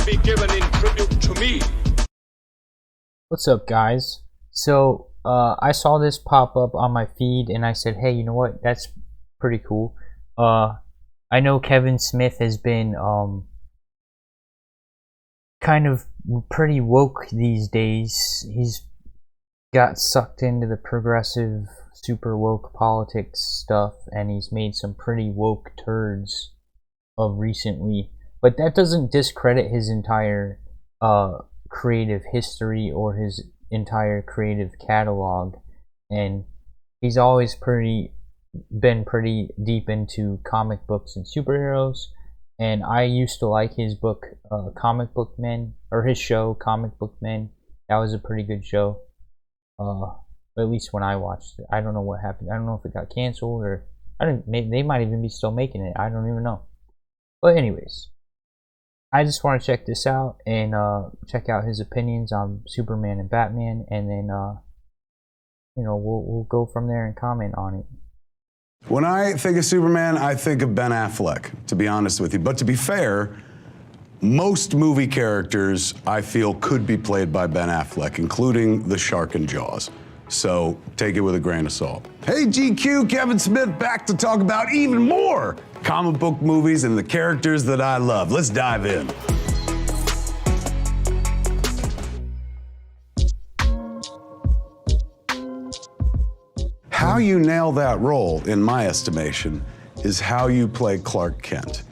be given in tribute to me. What's up, guys? So I saw this pop up on my feed and I said, hey, you know what, that's pretty cool. I know Kevin Smith has been kind of pretty woke these days. He's got sucked into the progressive super woke politics stuff, and he's made some pretty woke turds of recently, but that doesn't discredit his entire creative history or his entire creative catalog. And he's always been pretty deep into comic books and superheroes, and I used to like his book Comic Book Men, or his show Comic Book Men. That was a pretty good show, at least when I watched it. I don't know what happened. I don't know if it got canceled, or they might even be still making it. I don't even know. But anyways, I just want to check this out and check out his opinions on Superman and Batman, and then we'll go from there and comment on it. When I think of Superman, I think of Ben Affleck, to be honest with you. But to be fair, most movie characters I feel could be played by Ben Affleck, including the shark in Jaws. So take it with a grain of salt. Hey GQ, Kevin Smith back to talk about even more comic book movies and the characters that I love. Let's dive in. How you nail that role, in my estimation, is how you play Clark Kent.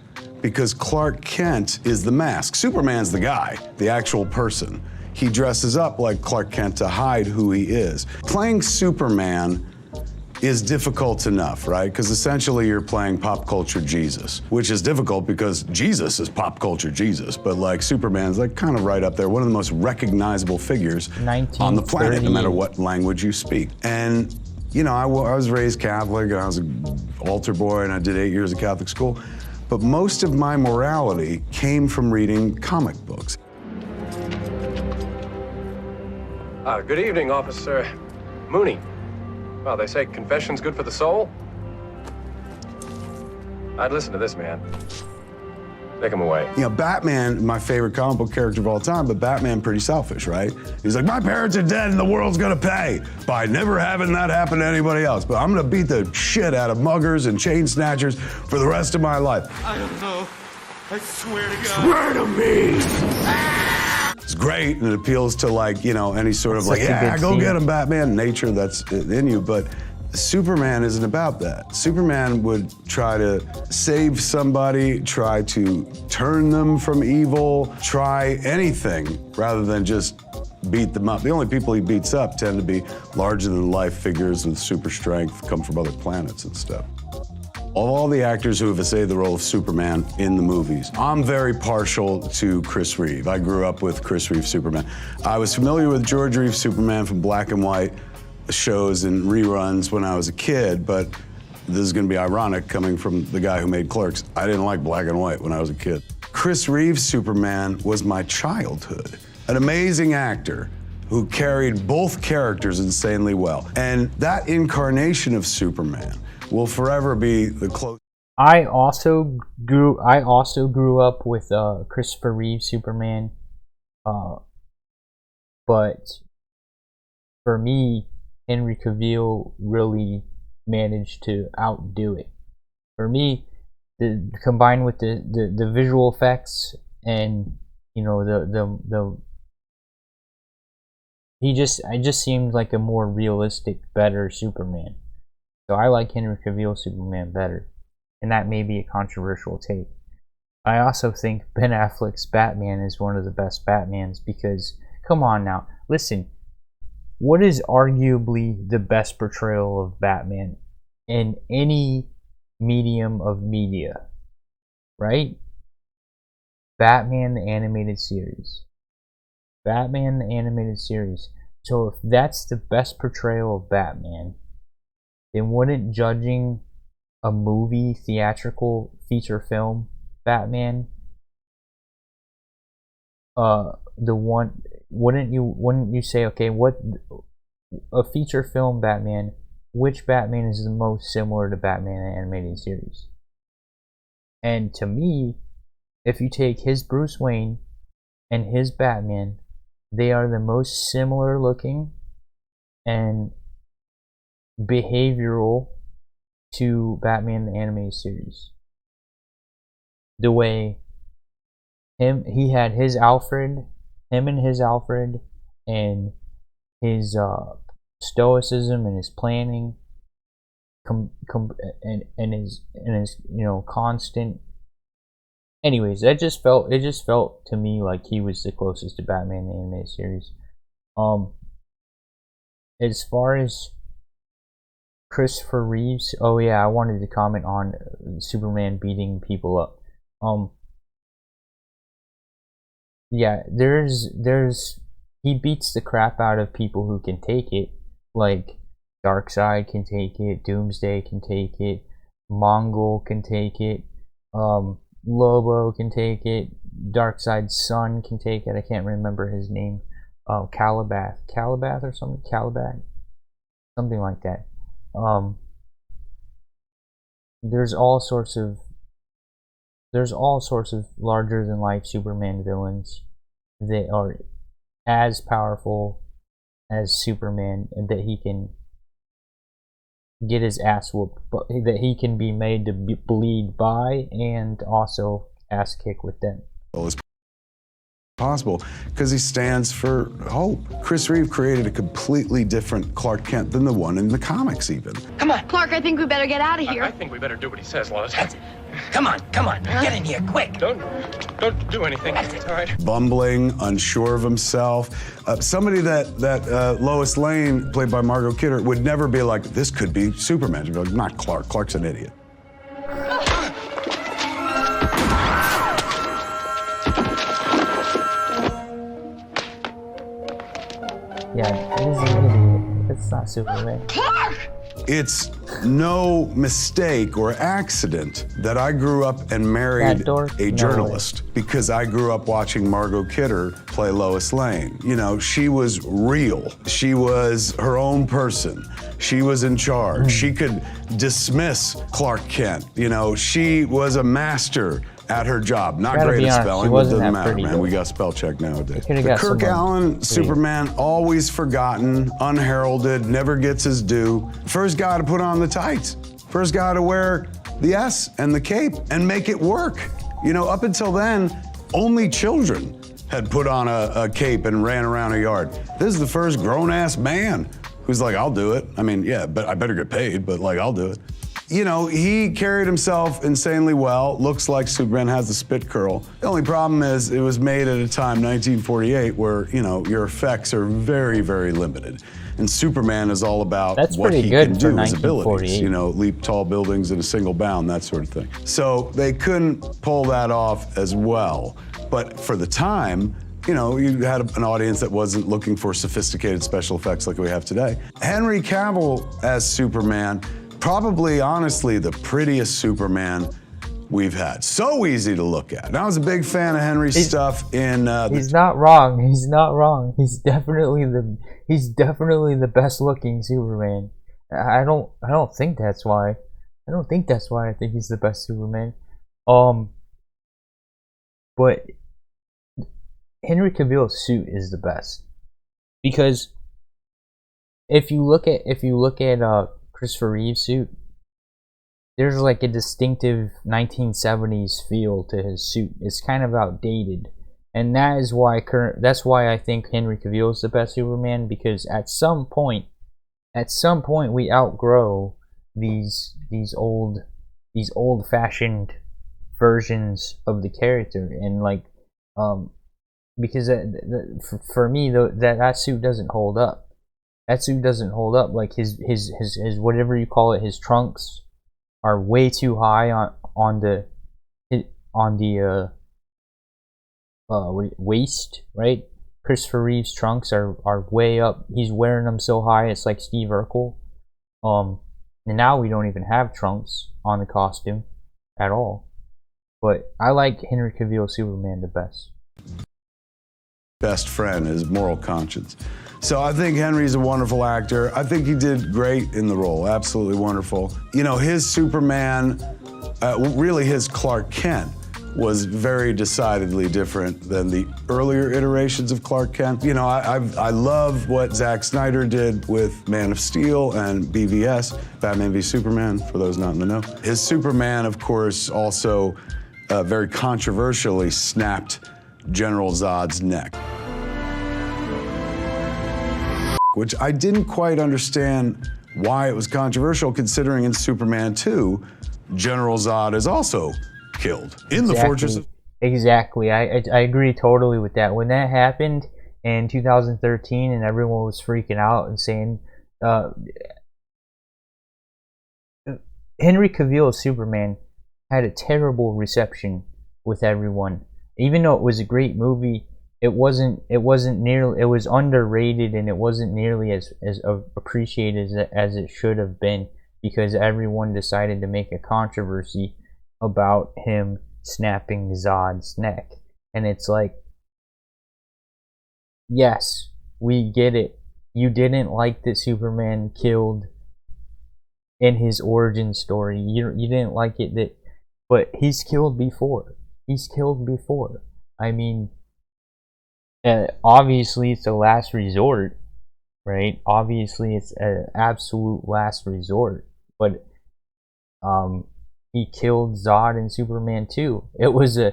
Because Clark Kent is the mask. Superman's the guy, the actual person. He dresses up like Clark Kent to hide who he is. Playing Superman is difficult enough, right? Because essentially you're playing pop culture Jesus, which is difficult because Jesus is pop culture Jesus, but like Superman's like kind of right up there, one of the most recognizable figures on the planet, no matter what language you speak. And you know, I was raised Catholic, and I was an altar boy, and I did 8 years of Catholic school. But most of my morality came from reading comic books. Good evening, Officer Mooney. Well, they say confession's good for the soul. I'd listen to this man. Take him away. You know, Batman, my favorite comic book character of all time, but Batman pretty selfish, right? He's like, my parents are dead and the world's gonna pay by never having that happen to anybody else. But I'm gonna beat the shit out of muggers and chain snatchers for the rest of my life. I don't know. I swear to God. Swear to me! It's great, and it appeals to, like, you know, any sort of like, yeah, go get him, Batman, nature that's in you, but Superman isn't about that. Superman would try to save somebody, try to turn them from evil, try anything rather than just beat them up. The only people he beats up tend to be larger-than-life figures with super strength, come from other planets and stuff. Of all the actors who have essayed the role of Superman in the movies, I'm very partial to Chris Reeve. I grew up with Chris Reeve Superman. I was familiar with George Reeves Superman from black and white shows and reruns when I was a kid, but this is gonna be ironic coming from the guy who made Clerks. I didn't like black and white when I was a kid. Chris Reeves Superman was my childhood. An amazing actor who carried both characters insanely well. And that incarnation of Superman will forever be the close. I also grew up with Christopher Reeve Superman, but for me, Henry Cavill really managed to outdo it. For me, combined with the visual effects and, you know, I just seemed like a more realistic, better Superman. So I like Henry Cavill Superman better, and that may be a controversial take. I also think Ben Affleck's Batman is one of the best Batmans because, come on now, listen. What is arguably the best portrayal of Batman in any medium of media, right? Batman the Animated Series. Batman the Animated Series. So if that's the best portrayal of Batman, then wouldn't judging a movie, theatrical feature film Batman, wouldn't you say, okay, what a feature film Batman, which Batman is the most similar to Batman the Animated Series? And to me, if you take his Bruce Wayne and his Batman, they are the most similar looking and behavioral to Batman the Animated Series. The way he had his Alfred, him and his Alfred, and his stoicism and his planning, and his constant. Anyways, it just felt to me like he was the closest to Batman the Animated Series. As far as Christopher Reeves, oh yeah, I wanted to comment on Superman beating people up. Yeah, he beats the crap out of people who can take it, like Darkseid can take it, Doomsday can take it, Mongol can take it, Lobo can take it, Darkseid's son can take it. I can't remember his name. Calabath or something. Something like that. There's all sorts of larger than life Superman villains that are as powerful as Superman, and that he can get his ass whooped, but that he can be made to bleed by and also ass kick with them. Possible because he stands for hope. Chris Reeve created a completely different Clark Kent than the one in the comics even. Come on. Clark, I think we better get out of here. I think we better do what he says, Lois. Come on, get in here, quick. Don't do anything. It's all right. Bumbling, unsure of himself. Somebody that Lois Lane, played by Margot Kidder, would never be like, this could be Superman. She'd be like, not Clark. Clark's an idiot. Yeah, he's an idiot. That's not Superman. Clark! It's no mistake or accident that I grew up and married a journalist, because I grew up watching Margot Kidder play Lois Lane. You know, she was real. She was her own person. She was in charge. She could dismiss Clark Kent. You know, she was a master at her job. Not great at spelling, but it doesn't matter, man. We got spell check nowadays. The Kirk Alyn Superman, always forgotten, unheralded, never gets his due. First guy to put on the tights. First guy to wear the S and the cape and make it work. You know, up until then, only children had put on a cape and ran around a yard. This is the first grown-ass man who's like, I'll do it. I mean, yeah, but I better get paid, but like, I'll do it. You know, he carried himself insanely well. Looks like Superman has the spit curl. The only problem is it was made at a time, 1948, where, you know, your effects are very, very limited. And Superman is all about what he can do, his abilities. You know, leap tall buildings in a single bound, that sort of thing. So they couldn't pull that off as well. But for the time, you know, you had an audience that wasn't looking for sophisticated special effects like we have today. Henry Cavill as Superman, probably, honestly, the prettiest Superman we've had. So easy to look at. And I was a big fan of Henry's stuff in. He's not wrong. He's not wrong. He's definitely the best looking Superman. I don't think that's why. I don't think that's why I think he's the best Superman. But Henry Cavill's suit is the best, because if you look at Christopher Reeve's suit, there's like a distinctive 1970s feel to his suit. It's kind of outdated, and that's why I think Henry Cavill is the best Superman, because at some point we outgrow these old-fashioned versions of the character, and like because for me that suit doesn't hold up. That suit doesn't hold up. Like his whatever you call it, his trunks are way too high on the waist, right? Christopher Reeve's trunks are way up. He's wearing them so high, it's like Steve Urkel. And now we don't even have trunks on the costume at all. But I like Henry Cavill Superman the best. Best friend, his moral conscience. So I think Henry's a wonderful actor. I think he did great in the role, absolutely wonderful. You know, his Superman, really his Clark Kent, was very decidedly different than the earlier iterations of Clark Kent. You know, I love what Zack Snyder did with Man of Steel and BVS, Batman v Superman, for those not in the know. His Superman, of course, also very controversially snapped General Zod's neck, which I didn't quite understand why it was controversial, considering in Superman 2, General Zod is also killed in the Fortress of... Exactly. I agree totally with that. When that happened in 2013 and everyone was freaking out and saying Henry Cavill's Superman had a terrible reception with everyone. Even though it was a great movie, it was underrated, and it wasn't nearly as appreciated as it should have been, because everyone decided to make a controversy about him snapping Zod's neck. And it's like, yes, we get it. You didn't like that Superman killed in his origin story. You didn't like it that, but he's killed before. He's killed before. I mean, obviously it's a last resort, right? Obviously it's an absolute last resort. But he killed Zod in Superman 2. It was a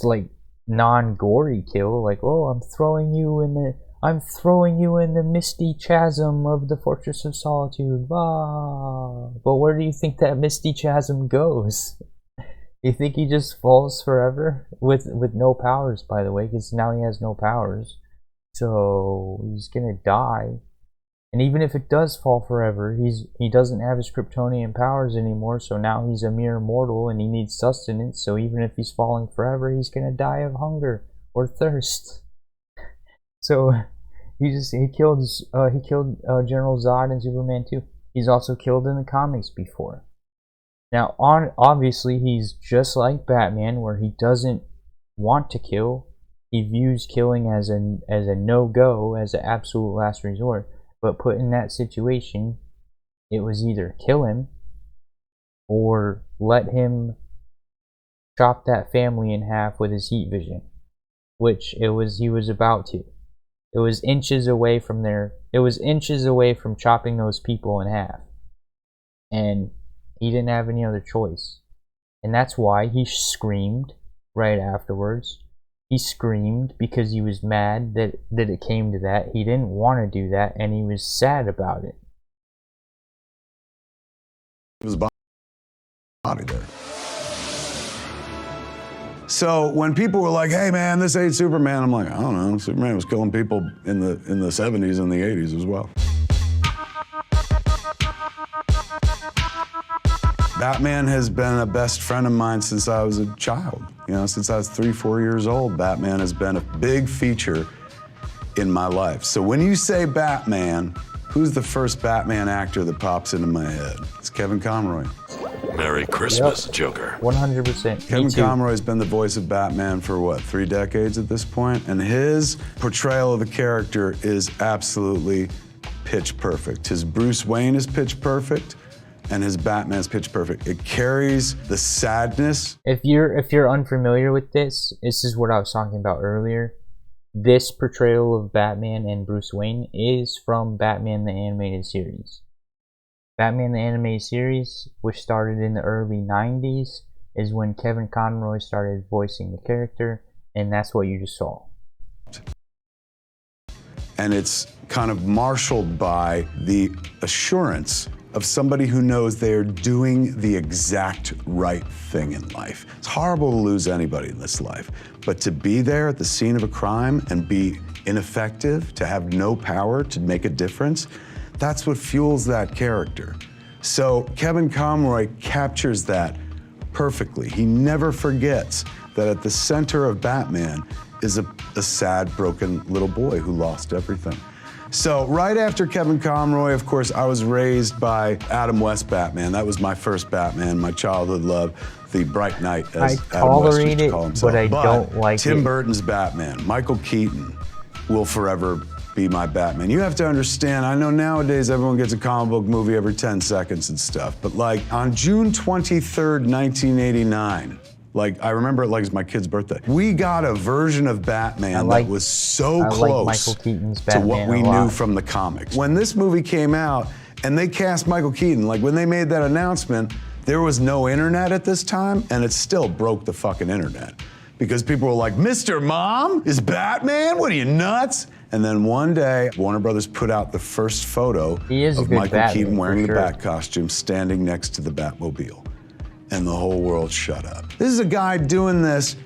like non-gory kill, like, oh, I'm throwing you in the misty chasm of the Fortress of Solitude. Ah. But where do you think that misty chasm goes? You think he just falls forever with no powers, by the way, because now he has no powers. So he's gonna die. And even if it does fall forever, he doesn't have his Kryptonian powers anymore, so now he's a mere mortal and he needs sustenance, so even if he's falling forever, he's gonna die of hunger or thirst. So he killed General Zod in Superman 2. He's also killed in the comics before. Now obviously he's just like Batman, where he doesn't want to kill. He views killing as a no-go, as an absolute last resort. But put in that situation, it was either kill him or let him chop that family in half with his heat vision, which he was about to. It was inches away from chopping those people in half. And he didn't have any other choice. And that's why he screamed right afterwards. He screamed because he was mad that it came to that. He didn't want to do that, and he was sad about it. His body there. So when people were like, hey man, this ain't Superman, I'm like, I don't know, Superman was killing people in the 70s and the 80s as well. Batman has been a best friend of mine since I was a child. You know, since I was 3-4 years old, Batman has been a big feature in my life. So when you say Batman, who's the first Batman actor that pops into my head? It's Kevin Conroy. Merry Christmas, Joker. 100%. Kevin Conroy's been the voice of Batman for what, 3 decades at this point? And his portrayal of the character is absolutely pitch perfect. His Bruce Wayne is pitch perfect, and his Batman's pitch perfect. It carries the sadness. If you're unfamiliar with this is what I was talking about earlier. This portrayal of Batman and Bruce Wayne is from Batman the Animated Series. Batman the Animated Series, which started in the early 90s, is when Kevin Conroy started voicing the character, and that's what you just saw. And it's kind of marshaled by the assurance of somebody who knows they're doing the exact right thing in life. It's horrible to lose anybody in this life, but to be there at the scene of a crime and be ineffective, to have no power to make a difference, that's what fuels that character. So Kevin Conroy captures that perfectly. He never forgets that at the center of Batman is a sad, broken little boy who lost everything. So right after Kevin Conroy, of course, I was raised by Adam West Batman. That was my first Batman, my childhood love, the Bright Knight, as Adam West used to call himself. But I don't like Tim Burton's Batman, Michael Keaton, will forever be my Batman. You have to understand, I know nowadays everyone gets a comic book movie every 10 seconds and stuff, but like on June 23rd, 1989, like, I remember it like it's my kid's birthday. We got a version of Batman that was so close Michael Keaton's to what Batman we a lot. knew from the comics. When this movie came out and they cast Michael Keaton, like when they made that announcement, there was no internet at this time, and it still broke the fucking internet. Because people were like, Mr. Mom is Batman? What are you, nuts? And then one day, Warner Brothers put out the first photo of Michael Batman, Keaton wearing for the sure. Bat costume, standing next to the Batmobile. And the whole world shut up. This is a guy doing this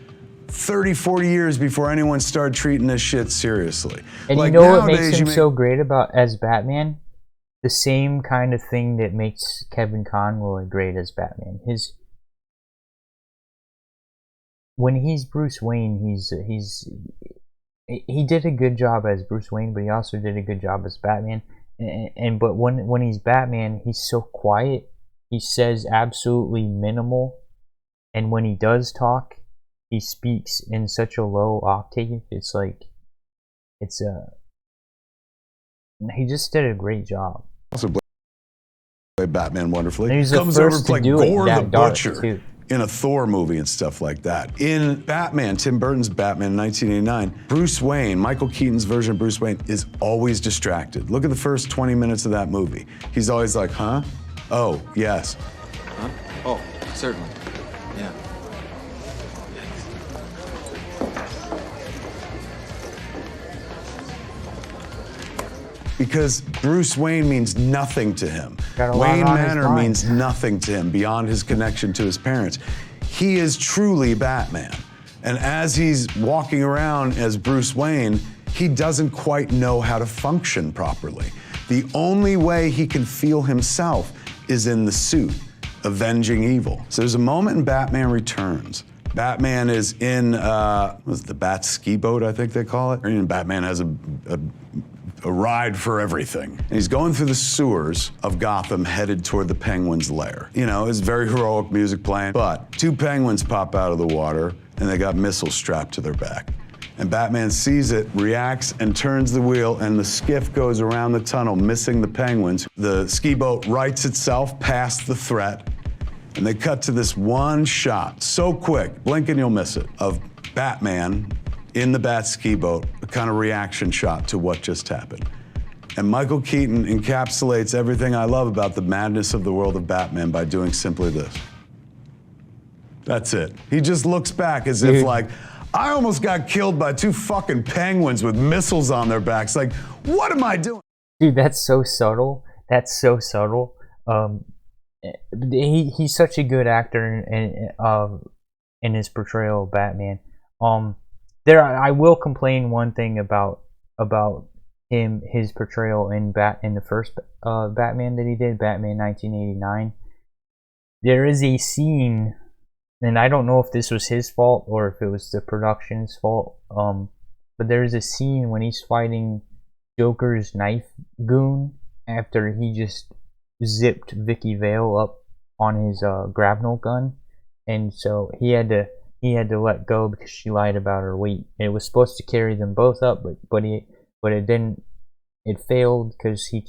30, 40 years before anyone started treating this shit seriously. And like, you know what makes nowadays, him so great as Batman? The same kind of thing that makes Kevin Conroy great as Batman. When he's Bruce Wayne, he did a good job as Bruce Wayne, but he also did a good job as Batman. But when he's Batman, he's so quiet. He says absolutely minimal, and when he does talk, he speaks in such a low octave. It's like he just did a great job. Also played Batman wonderfully. And he's the Comes over first to play to do it Gore the that dark, Butcher too. in a Thor movie and stuff like that. In Batman, Tim Burton's Batman in 1989, Bruce Wayne, Michael Keaton's version of Bruce Wayne, is always distracted. Look at the first 20 minutes of that movie. He's always like, huh? Oh, yes. Huh? Oh, certainly. Yeah. Because Bruce Wayne means nothing to him. Got a lot Wayne on his Manor mind. means nothing to him beyond his connection to his parents. He is truly Batman. And as he's walking around as Bruce Wayne, he doesn't quite know how to function properly. The only way he can feel himself is in the suit, avenging evil. So there's a moment in Batman Returns. Batman is in, what's the Bat ski boat, I think they call it? And Batman has a ride for everything. And he's going through the sewers of Gotham headed toward the Penguin's lair. You know, it's very heroic music playing, but two penguins pop out of the water and they got missiles strapped to their back. And Batman sees it, reacts, and turns the wheel, and the skiff goes around the tunnel, missing the penguins. The ski boat rights itself past the threat, and they cut to this one shot, so quick, blink and you'll miss it, of Batman in the Bat ski boat, a kind of reaction shot to what just happened. And Michael Keaton encapsulates everything I love about the madness of the world of Batman by doing simply this. That's it. He just looks back as if like, I almost got killed by two fucking penguins with missiles on their backs. Like, what am I doing? Dude, that's so subtle. That's so subtle. He's such a good actor in his portrayal of Batman. I will complain one thing about his portrayal in the first Batman that he did, Batman 1989. There is a scene, and I don't know if this was his fault or if it was the production's fault. But there's a scene when he's fighting Joker's knife goon after he just zipped Vicky Vale up on his grapnel gun, and so he had to let go because she lied about her weight. It was supposed to carry them both up, but it didn't. It failed because he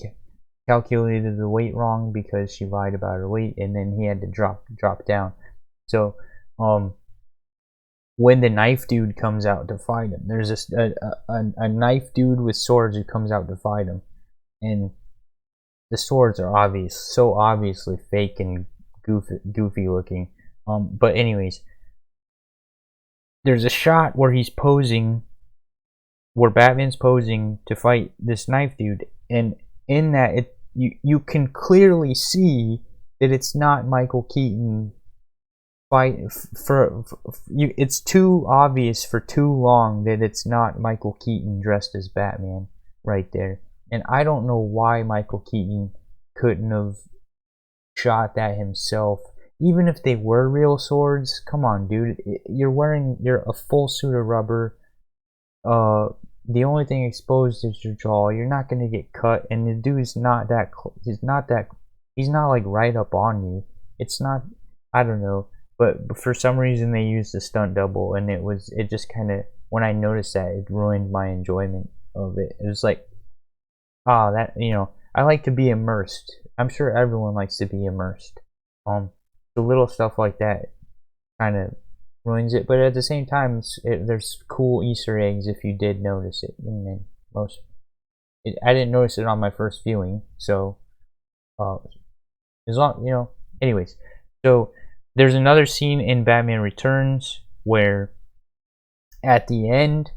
calculated the weight wrong because she lied about her weight, and then he had to drop down. So when the knife dude comes out to fight him, there's a knife dude with swords who comes out to fight him, and the swords are so obviously fake and goofy looking. But anyways, there's a shot where Batman's posing to fight this knife dude, and in that you can clearly see that it's not Michael Keaton fight it's too obvious for too long that it's not Michael Keaton dressed as Batman right there. And I don't know why Michael Keaton couldn't have shot that himself. Even if they were real swords, come on, dude. You're a full suit of rubber. The only thing exposed is your jaw. You're not gonna get cut, and the dude's not that. He's not like right up on you. It's not. I don't know, but for some reason they used the stunt double, and it just kind of, when I noticed that, it ruined my enjoyment of it. It was like, ah, that, you know, I like to be immersed. I'm sure everyone likes to be immersed. The little stuff like that kind of ruins it, but at the same time, there's cool Easter eggs if you did notice it. And then I didn't notice it on my first viewing, so as long, you know. Anyways, so there's another scene in Batman Returns where at the end,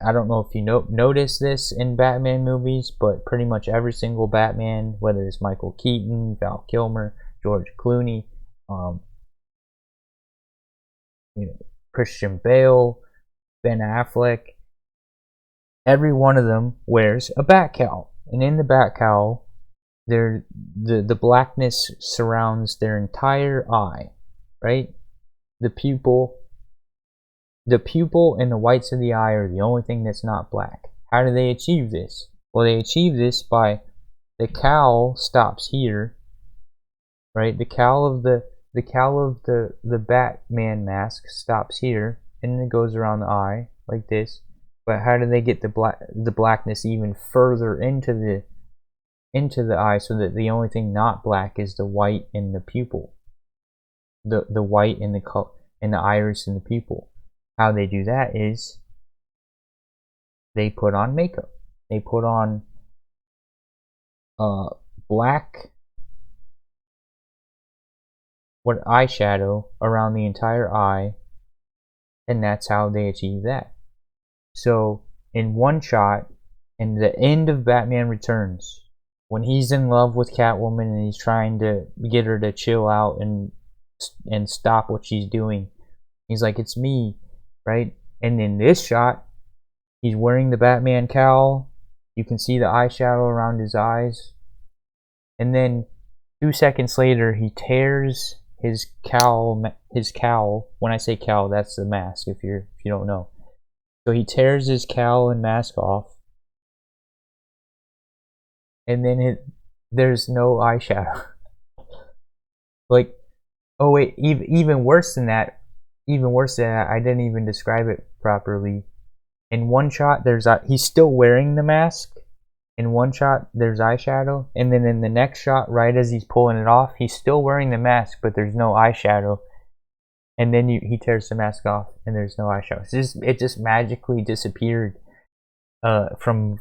I don't know if you notice this in Batman movies, but pretty much every single Batman, whether it's Michael Keaton, Val Kilmer, George Clooney, you know, Christian Bale, Ben Affleck, every one of them wears a bat cowl, and in the bat cowl, the blackness surrounds their entire eye, right? The pupil and the whites of the eye are the only thing that's not black. How do they achieve this? Well, they achieve this by the cowl stops here, right? The cowl of the Batman mask stops here, and then it goes around the eye like this. But how do they get the blackness even further into the eye, so that the only thing not black is the white in the pupil, the white in the iris in the pupil? How they do that is they put on makeup. They put on black eyeshadow around the entire eye, and that's how they achieve that. So in one shot, in the end of Batman Returns, when he's in love with Catwoman and he's trying to get her to chill out and stop what she's doing, he's like, "It's me," right? And in this shot, he's wearing the Batman cowl. You can see the eyeshadow around his eyes. And then 2 seconds later, he tears his cowl. When I say cowl, that's the mask, if you don't know. So he tears his cowl and mask off. And then there's no eyeshadow. Like, oh wait, even worse than that. I didn't even describe it properly. In one shot, he's still wearing the mask. In one shot, there's eyeshadow, and then in the next shot, right as he's pulling it off, he's still wearing the mask, but there's no eyeshadow. And then he tears the mask off, and there's no eyeshadow. It just magically disappeared from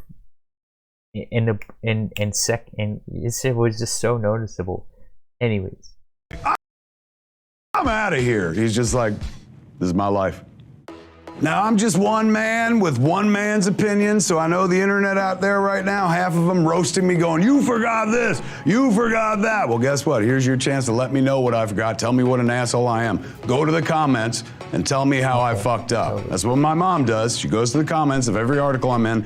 in second. It was just so noticeable. Anyways, I'm out of here. He's just like, this is my life. Now, I'm just one man with one man's opinion, so I know the internet out there right now, half of them roasting me going, "You forgot this, you forgot that." Well, guess what? Here's your chance to let me know what I forgot. Tell me what an asshole I am. Go to the comments and tell me how I fucked up. That's what my mom does. She goes to the comments of every article I'm in.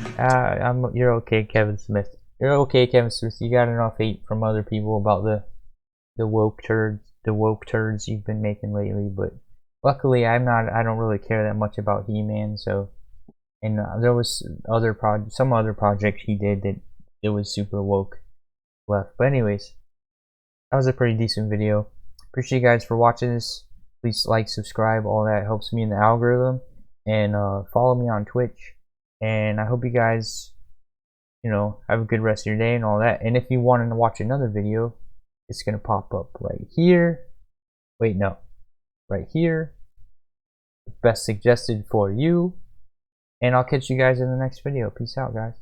You're okay, Kevin Smith. You're okay, Kevin Smith. You got enough hate from other people about the woke turds you've been making lately, but luckily, I don't really care that much about He-Man. So, and there was some other project he did that it was super woke left. But anyways, that was a pretty decent video. Appreciate you guys for watching this. Please like, subscribe, all that helps me in the algorithm, and follow me on Twitch. And I hope you guys, have a good rest of your day and all that. And if you want to watch another video, it's gonna pop up right here. Wait, no. Right here, best suggested for you, and I'll catch you guys in the next video. Peace out, guys.